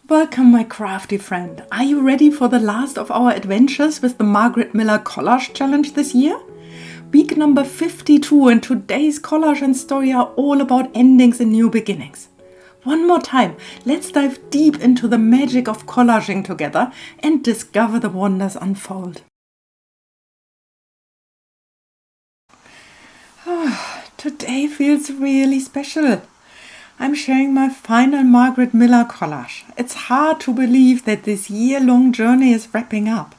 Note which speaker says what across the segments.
Speaker 1: Welcome, my crafty friend. Are you ready for the last of our adventures with the Margarete Miller Collage Challenge this year? Week number 52, and today's collage and story are all about endings and new beginnings. One more time, let's dive deep into the magic of collaging together and discover the wonders unfold. Today feels really special. I'm sharing my final Margarete Miller collage. It's hard to believe that this year-long journey is wrapping up.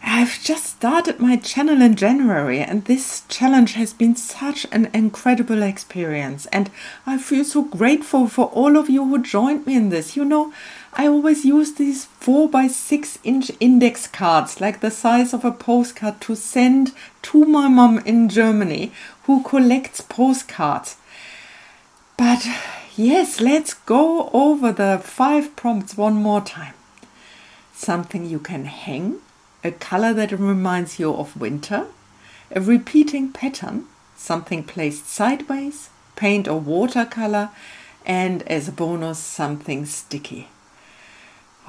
Speaker 1: I've just started my channel in January, and this challenge has been such an incredible experience, and I feel so grateful for all of you who joined me in this. You know, I always use these 4x6-inch index cards, like the size of a postcard, to send to my mom in Germany, who collects postcards. But yes, let's go over the 5 prompts one more time. Something you can hang, a color that reminds you of winter, a repeating pattern, something placed sideways, paint or watercolor, and as a bonus, something sticky.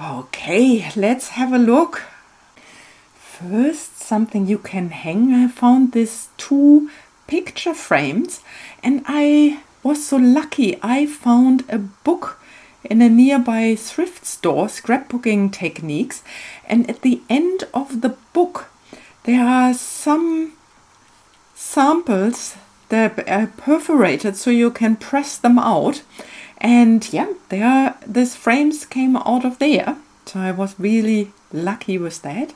Speaker 1: Okay, let's have a look. First, something you can hang. I found these 2 picture frames, and I was so lucky. I found a book in a nearby thrift store, scrapbooking techniques, and at the end of the book there are some samples that are perforated so you can press them out, and yeah, these frames came out of there, so I was really lucky with that.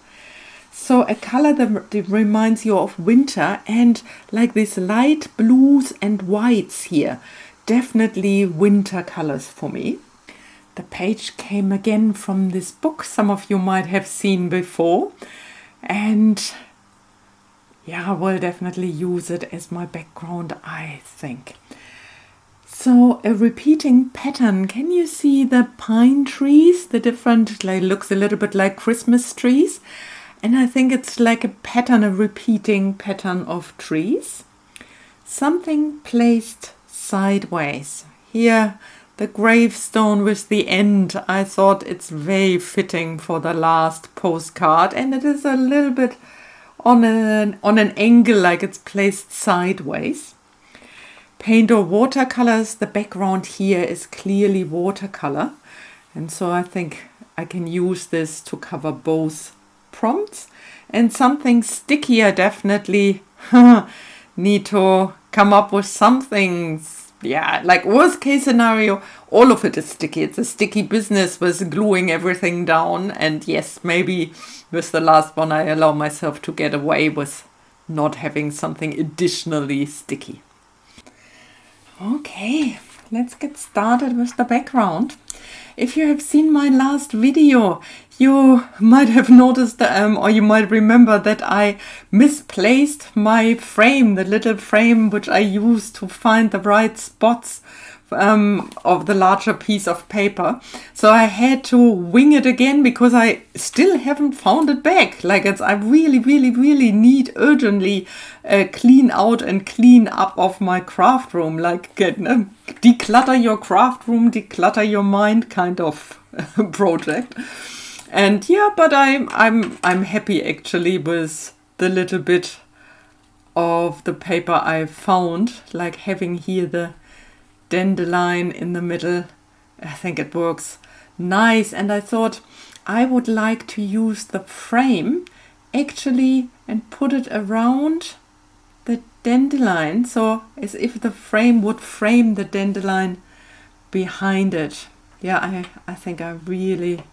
Speaker 1: So a color that reminds you of winter, and like these light blues and whites here, definitely winter colors for me. The page came again from this book some of you might have seen before, and yeah, I will definitely use it as my background, I think. So a repeating pattern. Can you see the pine trees? The different, like, looks a little bit like Christmas trees. And I think it's like a pattern, a repeating pattern of trees. Something placed sideways. Here, the gravestone with the end. I thought it's very fitting for the last postcard. And it is a little bit on an angle, like it's placed sideways. Paint or watercolors. The background here is clearly watercolor. And so I think I can use this to cover both prompts. And something sticky. I definitely need to come up with something. Yeah, like worst case scenario, all of it is sticky. It's a sticky business with gluing everything down. And yes, maybe with the last one I allow myself to get away with not having something additionally sticky. Okay, let's get started with the background. If you have seen my last video, you might have noticed or you might remember that I misplaced my frame, the little frame which I used to find the right spots of the larger piece of paper. So I had to wing it again because I still haven't found it back. Like I really need urgently clean out and clean up of my craft room. Like declutter your craft room, declutter your mind kind of project. And yeah, but I'm happy actually with the little bit of the paper I found, like having here the dandelion in the middle. I think it works nice, and I thought I would like to use the frame actually and put it around the dandelion, so as if the frame would frame the dandelion behind it. Yeah, I think I really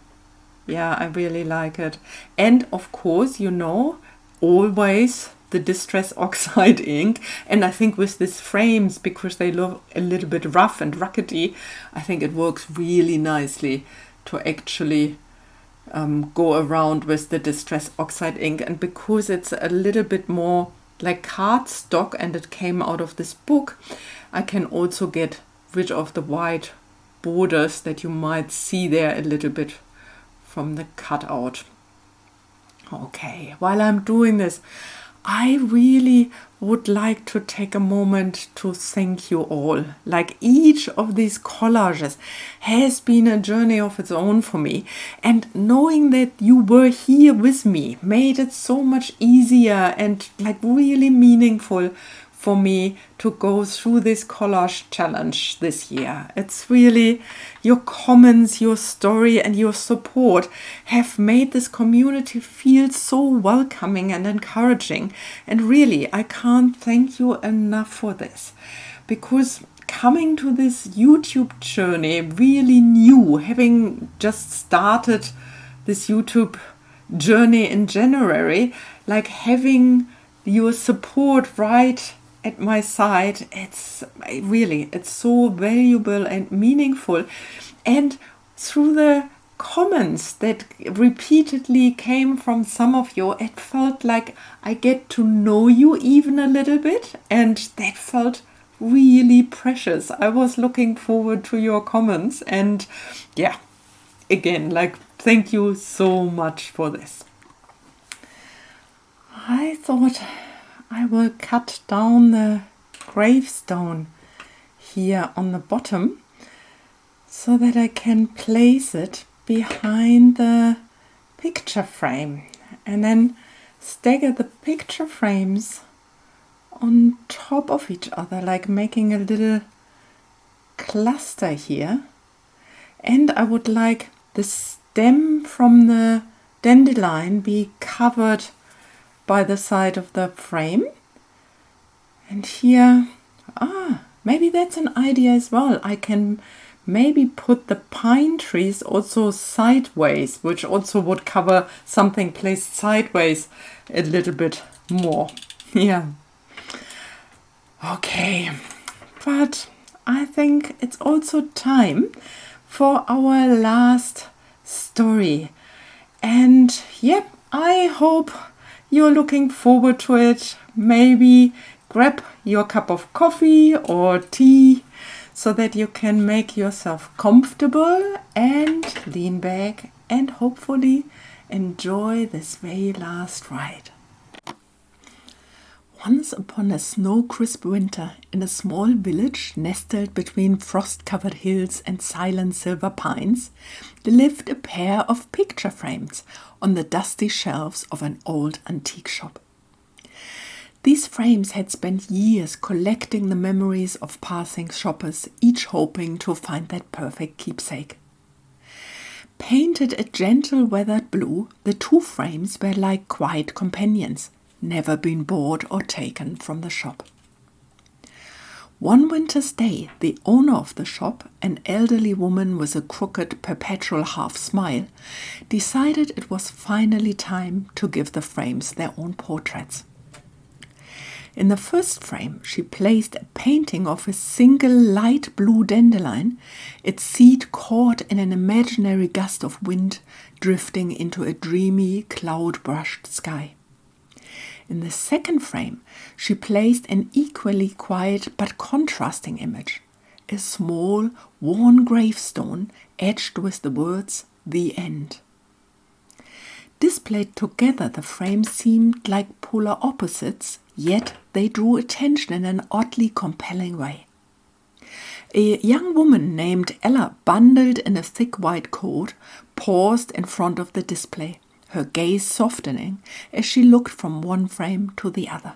Speaker 1: like it. And of course, you know, always the Distress Oxide ink. And I think with these frames, because they look a little bit rough and ruggedy, I think it works really nicely to actually go around with the Distress Oxide ink. And because it's a little bit more like cardstock and it came out of this book, I can also get rid of the white borders that you might see there a little bit from the cutout. Okay, while I'm doing this, I really would like to take a moment to thank you all. Like, each of these collages has been a journey of its own for me, and knowing that you were here with me made it so much easier and like really meaningful for me to go through this collage challenge this year. It's really your comments, your story, and your support have made this community feel so welcoming and encouraging. And really, I can't thank you enough for this, because coming to this YouTube journey really new, having just started this YouTube journey in January, like having your support right at my side, it's so valuable and meaningful. And through the comments that repeatedly came from some of you, it felt like I get to know you even a little bit, and that felt really precious. I was looking forward to your comments, and yeah, again, like, thank you so much for this. I thought I will cut down the gravestone here on the bottom so that I can place it behind the picture frame, and then stagger the picture frames on top of each other, like making a little cluster here. And I would like the stem from the dandelion be covered by the side of the frame. And here, maybe that's an idea as well. I can maybe put the pine trees also sideways, which also would cover something placed sideways a little bit more. Yeah. Okay, but I think it's also time for our last story. And yep, I hope you're looking forward to it. Maybe grab your cup of coffee or tea so that you can make yourself comfortable and lean back and hopefully enjoy this very last ride. Once upon a snow-crisp winter, in a small village nestled between frost-covered hills and silent silver pines, there lived a pair of picture frames on the dusty shelves of an old antique shop. These frames had spent years collecting the memories of passing shoppers, each hoping to find that perfect keepsake. Painted a gentle weathered blue, the two frames were like quiet companions, never been bought or taken from the shop. One winter's day, the owner of the shop, an elderly woman with a crooked, perpetual half-smile, decided it was finally time to give the frames their own portraits. In the first frame, she placed a painting of a single light blue dandelion, its seed caught in an imaginary gust of wind, drifting into a dreamy, cloud-brushed sky. In the second frame, she placed an equally quiet but contrasting image, a small, worn gravestone etched with the words, "The End." Displayed together, the frames seemed like polar opposites, yet they drew attention in an oddly compelling way. A young woman named Ella, bundled in a thick white coat, paused in front of the display, her gaze softening as she looked from one frame to the other.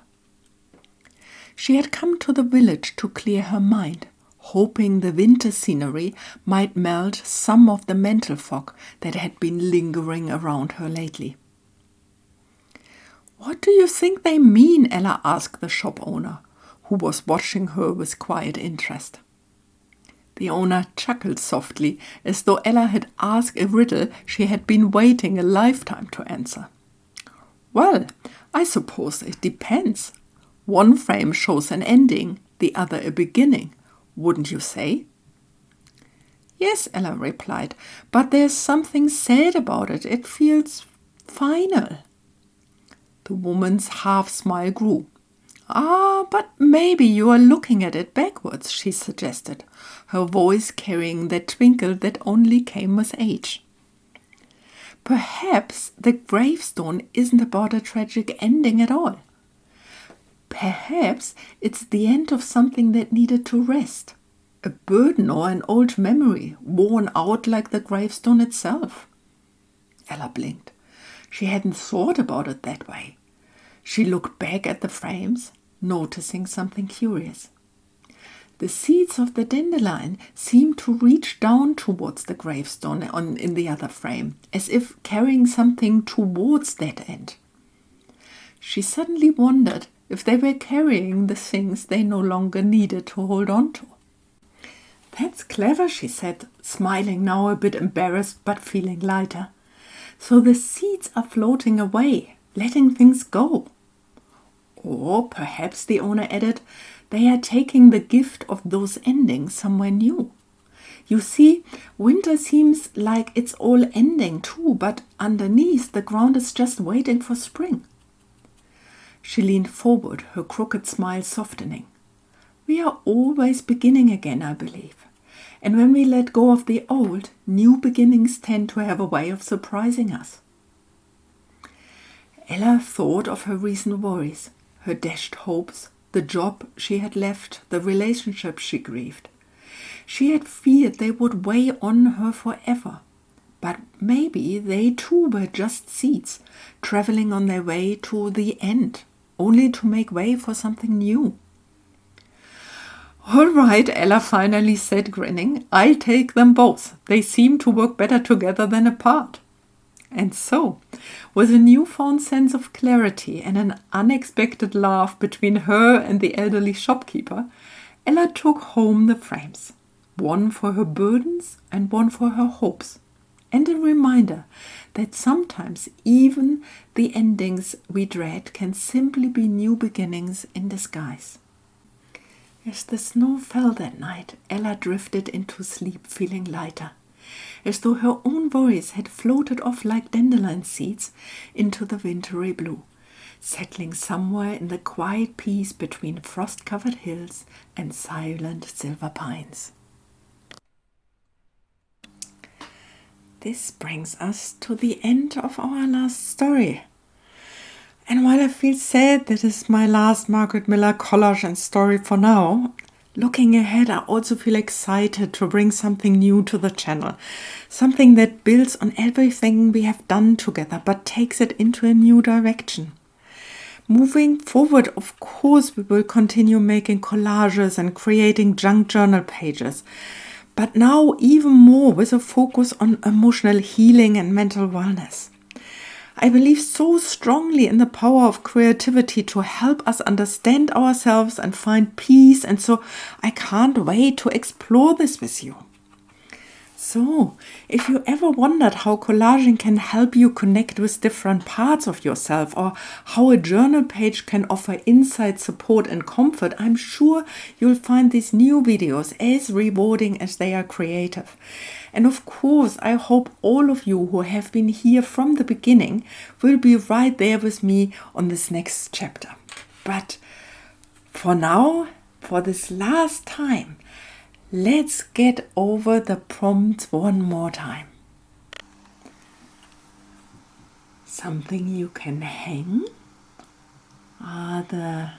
Speaker 1: She had come to the village to clear her mind, hoping the winter scenery might melt some of the mental fog that had been lingering around her lately. "What do you think they mean?" Ella asked the shop owner, who was watching her with quiet interest. The owner chuckled softly, as though Ella had asked a riddle she had been waiting a lifetime to answer. "Well, I suppose it depends. One frame shows an ending, the other a beginning, wouldn't you say?" "Yes," Ella replied, "but there's something sad about it. It feels final." The woman's half-smile grew. But maybe you are looking at it backwards," she suggested, her voice carrying that twinkle that only came with age. "Perhaps the gravestone isn't about a tragic ending at all. Perhaps it's the end of something that needed to rest. A burden or an old memory, worn out like the gravestone itself. Ella blinked. She hadn't thought about it that way. She looked back at the frames, noticing something curious. The seeds of the dandelion seemed to reach down towards the gravestone in the other frame, as if carrying something towards that end. She suddenly wondered if they were carrying the things they no longer needed to hold on to. "That's clever," she said, smiling now a bit embarrassed but feeling lighter. "So the seeds are floating away, letting things go." Or perhaps, the owner added, they are taking the gift of those endings somewhere new. You see, winter seems like it's all ending too, but underneath the ground is just waiting for spring. She leaned forward, her crooked smile softening. We are always beginning again, I believe. And when we let go of the old, new beginnings tend to have a way of surprising us. Ella thought of her recent worries, her dashed hopes, the job she had left, the relationships she grieved. She had feared they would weigh on her forever. But maybe they too were just seeds, traveling on their way to the end, only to make way for something new. "All right," Ella finally said, grinning. "I'll take them both. They seem to work better together than apart." And so, with a newfound sense of clarity and an unexpected laugh between her and the elderly shopkeeper, Ella took home the frames, one for her burdens and one for her hopes, and a reminder that sometimes even the endings we dread can simply be new beginnings in disguise. As the snow fell that night, Ella drifted into sleep feeling lighter, as though her own worries had floated off like dandelion seeds into the wintry blue, settling somewhere in the quiet peace between frost-covered hills and silent silver pines. This brings us to the end of our last story. And while I feel sad that is my last Margarete Miller collage and story for now, looking ahead, I also feel excited to bring something new to the channel. Something that builds on everything we have done together, but takes it into a new direction. Moving forward, of course, we will continue making collages and creating junk journal pages. But now even more with a focus on emotional healing and mental wellness. I believe so strongly in the power of creativity to help us understand ourselves and find peace, and so I can't wait to explore this with you. So, if you ever wondered how collaging can help you connect with different parts of yourself, or how a journal page can offer insight, support and comfort, I'm sure you'll find these new videos as rewarding as they are creative. And of course, I hope all of you who have been here from the beginning will be right there with me on this next chapter. But for now, for this last time, let's get over the prompts one more time. Something you can hang are the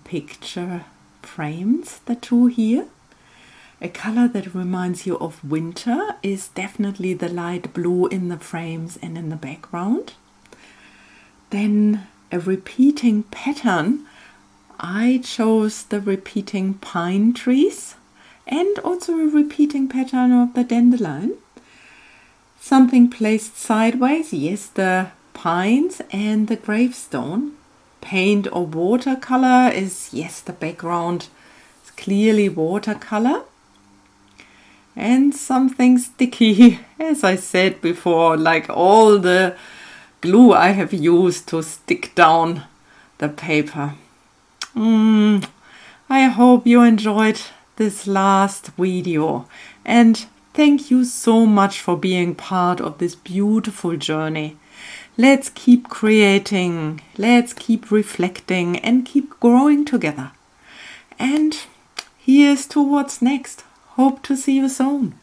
Speaker 1: picture frames, the two here. A color that reminds you of winter is definitely the light blue in the frames and in the background. Then a repeating pattern. I chose the repeating pine trees and also a repeating pattern of the dandelion. Something placed sideways, yes, the pines and the gravestone. Paint or watercolor is, yes, the background is clearly watercolor. And something sticky, as I said before, like all the glue I have used to stick down the paper. I hope you enjoyed this last video, and thank you so much for being part of this beautiful journey. Let's keep creating, let's keep reflecting and keep growing together. And here's to what's next. Hope to see you soon.